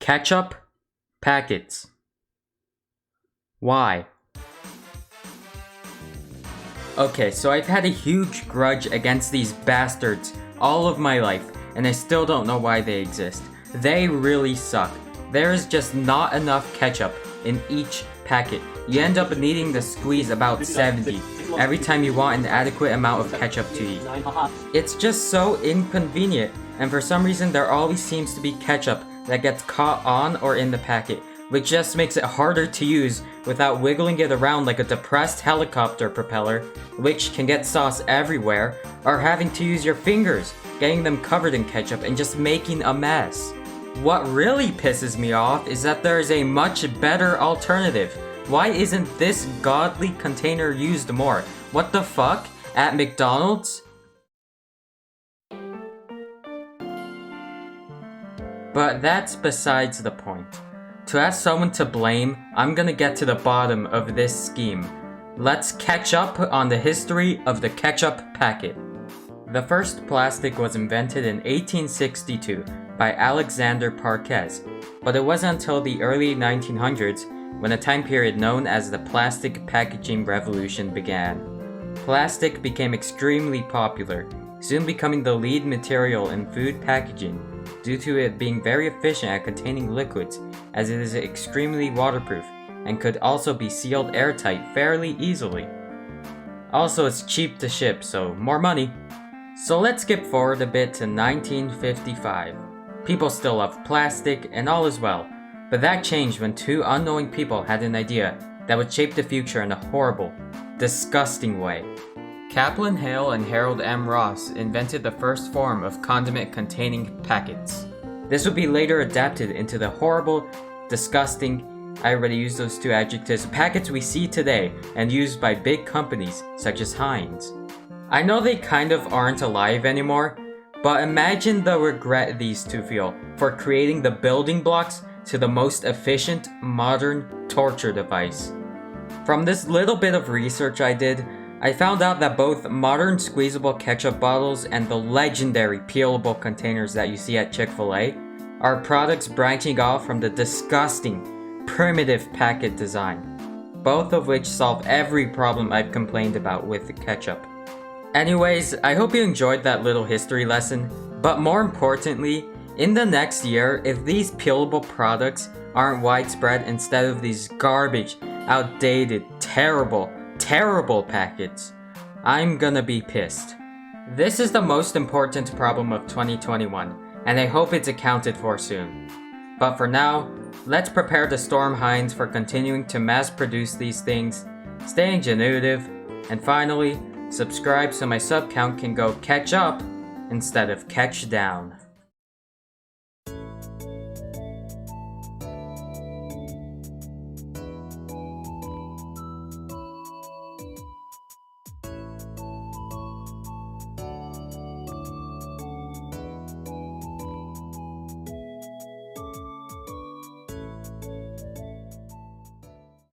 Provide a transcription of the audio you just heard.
Ketchup packets. Why? Okay, so I've had a huge grudge against these bastards all of my life, and I still don't know why they exist. They really suck. There is just not enough ketchup in each packet. You end up needing to squeeze about 70 every time you want an adequate amount of ketchup to eat. It's just so inconvenient, and for some reason there always seems to be ketchup that gets caught on or in the packet, which just makes it harder to use without wiggling it around like a depressed helicopter propeller, which can get sauce everywhere, or having to use your fingers, getting them covered in ketchup and just making a mess. What really pisses me off is that there is a much better alternative. Why isn't this godly container used more? What the fuck? At McDonald's? But that's besides the point. To ask someone to blame, I'm gonna get to the bottom of this scheme. Let's catch up on the history of the ketchup packet. The first plastic was invented in 1862 by Alexander Parkes, but it wasn't until the early 1900s when a time period known as the plastic packaging revolution began. Plastic became extremely popular, soon becoming the lead material in food packaging due to it being very efficient at containing liquids, as it is extremely waterproof and could also be sealed airtight fairly easily. Also, it's cheap to ship, so more money. So let's skip forward a bit to 1955. People still love plastic and all is well, but that changed when two unknowing people had an idea that would shape the future in a horrible, disgusting way. Kaplan, Yale, and Harold M. Ross invented the first form of condiment-containing packets. This would be later adapted into the horrible, disgusting, I already used those two adjectives, packets we see today and used by big companies such as Heinz. I know they kind of aren't alive anymore, but imagine the regret these two feel for creating the building blocks to the most efficient, modern torture device. From this little bit of research I did, I found out that both modern squeezable ketchup bottles and the legendary peelable containers that you see at Chick-fil-A are products branching off from the disgusting, primitive packet design, both of which solve every problem I've complained about with the ketchup. Anyways, I hope you enjoyed that little history lesson, but more importantly, in the next year, if these peelable products aren't widespread instead of these garbage, outdated, terrible packets, I'm gonna be pissed. This is the most important problem of 2021, and I hope it's accounted for soon. But for now, let's prepare to storm Heinz for continuing to mass produce these things, staying genutive, and finally, subscribe so my sub count can go catch up instead of catch down.